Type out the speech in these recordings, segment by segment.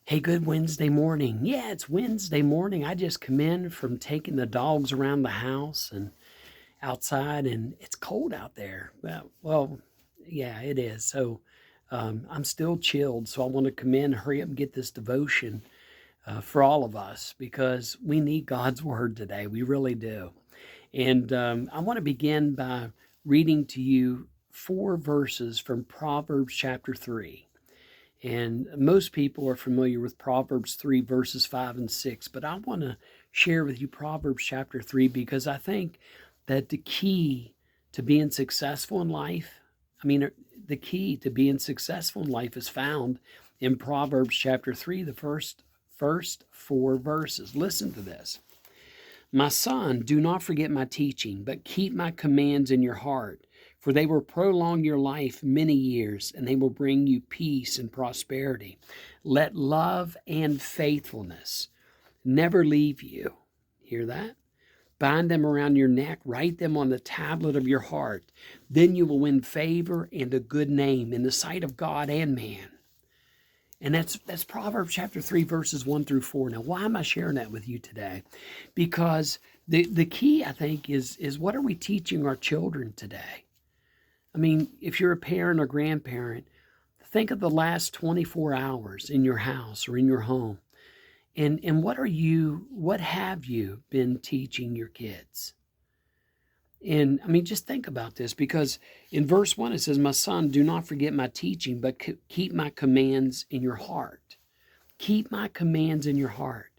Hey, good Wednesday morning. Yeah, it's Wednesday morning. I just come in from taking the dogs around the house and outside, and it's cold out there. Well, yeah, it is. So I'm still chilled. So I want to come in, hurry up and get this devotion for all of us because we need God's word today. We really do. And I want to begin by reading to you 4 verses from Proverbs chapter 3. And most people are familiar with Proverbs 3, verses 5 and 6. But I want to share with you Proverbs chapter 3 because I think that the key to being successful in life, the key to being successful in life is found in Proverbs chapter 3, the first 4 verses. Listen to this. My son, do not forget my teaching, but keep my commands in your heart, for they will prolong your life many years, and they will bring you peace and prosperity. Let love and faithfulness never leave you. Hear that? Bind them around your neck, write them on the tablet of your heart. Then you will win favor and a good name in the sight of God and man. And that's Proverbs chapter 3, verses 1 through 4. Now, why am I sharing that with you today? Because the key, I think, is what are we teaching our children today? I mean, if you're a parent or grandparent, think of the last 24 hours in your house or in your home. And what have you been teaching your kids? And I mean, just think about this because in verse 1 it says, my son, do not forget my teaching, but keep my commands in your heart. Keep my commands in your heart.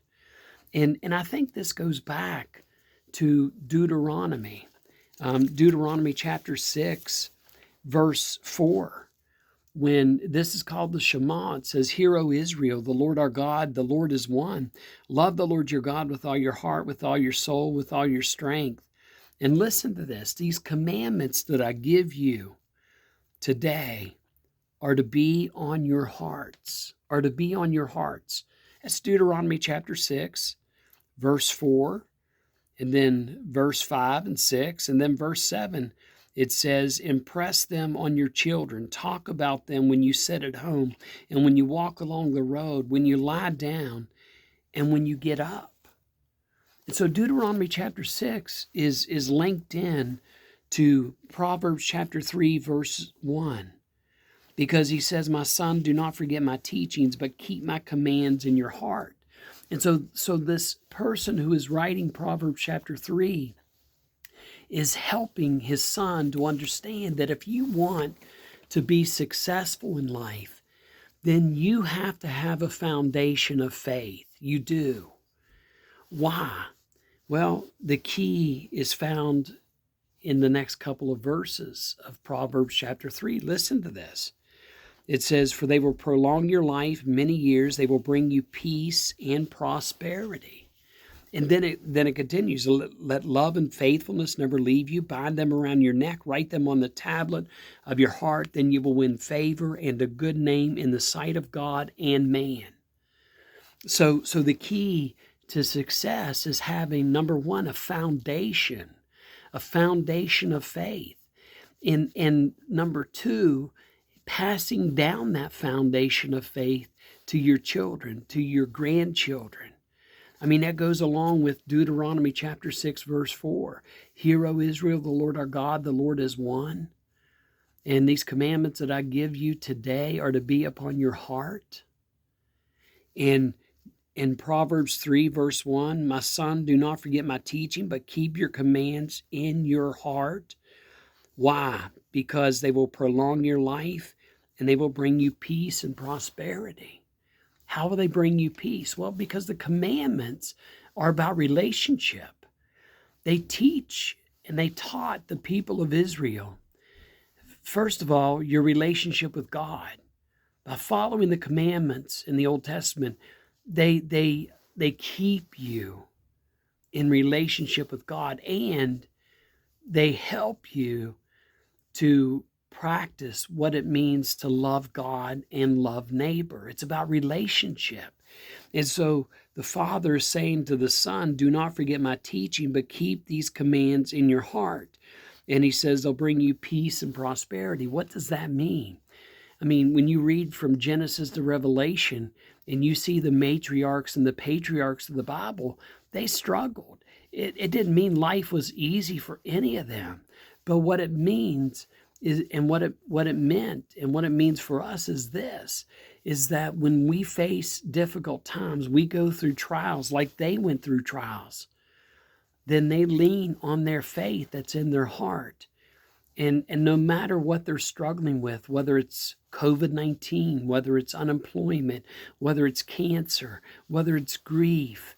And I think this goes back to Deuteronomy. Deuteronomy chapter 6, verse 4. When this is called the Shema, it says, Hear, O Israel, the Lord our God, the Lord is one. Love the Lord your God with all your heart, with all your soul, with all your strength. And listen to this. These commandments that I give you today are to be on your hearts, are to be on your hearts. That's Deuteronomy chapter 6, verse 4, and then verse 5 and 6, and then verse 7. It says, impress them on your children. Talk about them when you sit at home and when you walk along the road, when you lie down and when you get up. And so Deuteronomy chapter 6 is linked in to Proverbs chapter 3, verse 1. Because he says, my son, do not forget my teachings, but keep my commands in your heart. And so this person who is writing Proverbs chapter 3 is helping his son to understand that if you want to be successful in life, then you have to have a foundation of faith. You do. Why? Well, the key is found in the next couple of verses of Proverbs chapter 3. Listen to this. It says, for they will prolong your life many years. They will bring you peace and prosperity. And then it continues, let love and faithfulness never leave you. Bind them around your neck. Write them on the tablet of your heart. Then you will win favor and a good name in the sight of God and man. So the key to success is having, number one, a foundation of faith. And number two, passing down that foundation of faith to your children, to your grandchildren. I mean, that goes along with Deuteronomy chapter 6, verse 4. Hear, O Israel, the Lord our God, the Lord is one. And these commandments that I give you today are to be upon your heart. And in Proverbs 3, verse 1, my son, do not forget my teaching, but keep your commands in your heart. Why? Because they will prolong your life and they will bring you peace and prosperity. How will they bring you peace? Well, because the commandments are about relationship. They teach and they taught the people of Israel, first of all, your relationship with God. By following the commandments in the Old Testament, they keep you in relationship with God, and they help you to practice what it means to love God and love neighbor. It's about relationship. And so the Father is saying to the Son, do not forget my teaching, but keep these commands in your heart. And he says they'll bring you peace and prosperity. What does that mean? I mean, when you read from Genesis to Revelation and you see the matriarchs and the patriarchs of the Bible, they struggled. It didn't mean life was easy for any of them. But what it means is, and what it meant and what it means for us is this, is that when we face difficult times, we go through trials like they went through trials, then they lean on their faith that's in their heart. And no matter what they're struggling with, whether it's COVID-19, whether it's unemployment, whether it's cancer, whether it's grief,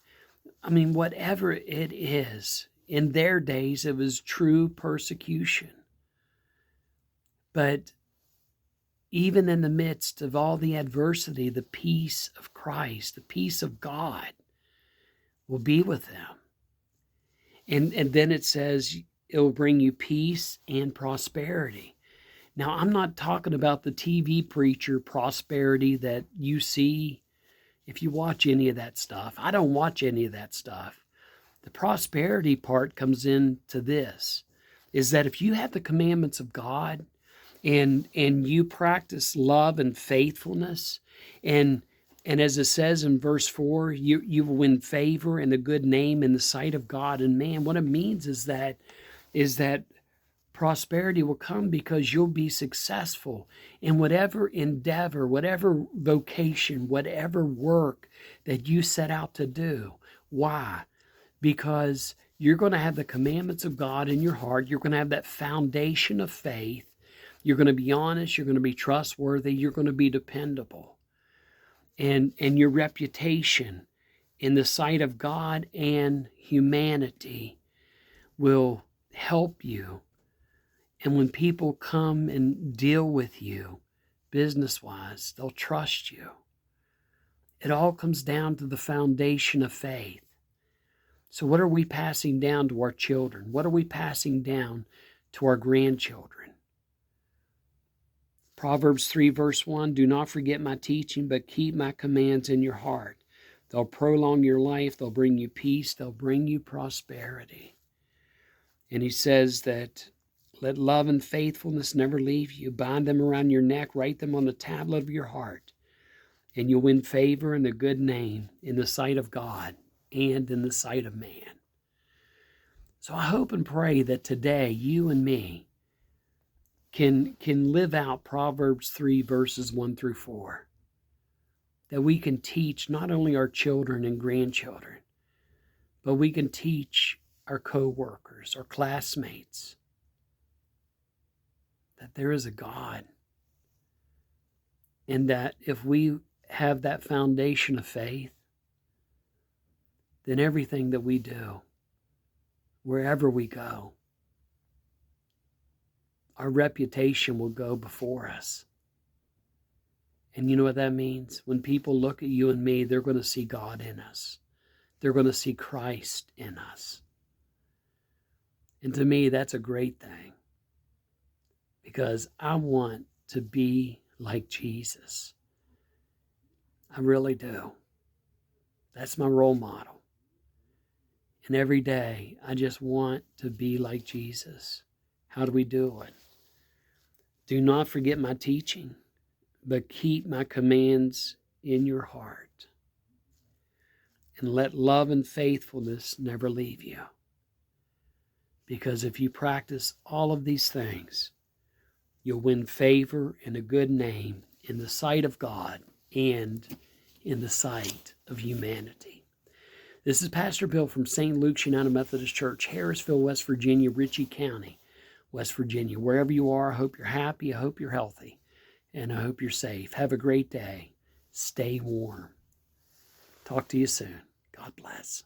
I mean, whatever it is, in their days, it was true persecution. But even in the midst of all the adversity, the peace of Christ, the peace of God will be with them. And then it says, it will bring you peace and prosperity. Now, I'm not talking about the TV preacher prosperity that you see if you watch any of that stuff. I don't watch any of that stuff. The prosperity part comes into this, is that if you have the commandments of God and you practice love and faithfulness, and as it says in verse 4, you will win favor and a good name in the sight of God and man. What it means is that prosperity will come because you'll be successful in whatever endeavor, whatever vocation, whatever work that you set out to do. Why? Because you're going to have the commandments of God in your heart. You're going to have that foundation of faith. You're going to be honest. You're going to be trustworthy. You're going to be dependable. And your reputation in the sight of God and humanity will help you. And when people come and deal with you business-wise, they'll trust you. It all comes down to the foundation of faith. So what are we passing down to our children? What are we passing down to our grandchildren? Proverbs 3 verse 1, do not forget my teaching, but keep my commands in your heart. They'll prolong your life. They'll bring you peace. They'll bring you prosperity. And he says that let love and faithfulness never leave you. Bind them around your neck. Write them on the tablet of your heart. And you'll win favor and a good name in the sight of God and in the sight of man. So I hope and pray that today you and me can live out Proverbs 3 verses 1 through 4. That we can teach not only our children and grandchildren, but we can teach our co-workers, our classmates, that there is a God. And that if we have that foundation of faith, then everything that we do, wherever we go, our reputation will go before us. And you know what that means? When people look at you and me, they're going to see God in us. They're going to see Christ in us. And to me, that's a great thing. Because I want to be like Jesus. I really do. That's my role model. And every day, I just want to be like Jesus. How do we do it? Do not forget my teaching, but keep my commands in your heart. And let love and faithfulness never leave you. Because if you practice all of these things, you'll win favor and a good name in the sight of God and in the sight of humanity. This is Pastor Bill from St. Luke's United Methodist Church, Harrisville, West Virginia, Ritchie County, West Virginia. Wherever you are, I hope you're happy, I hope you're healthy, and I hope you're safe. Have a great day. Stay warm. Talk to you soon. God bless.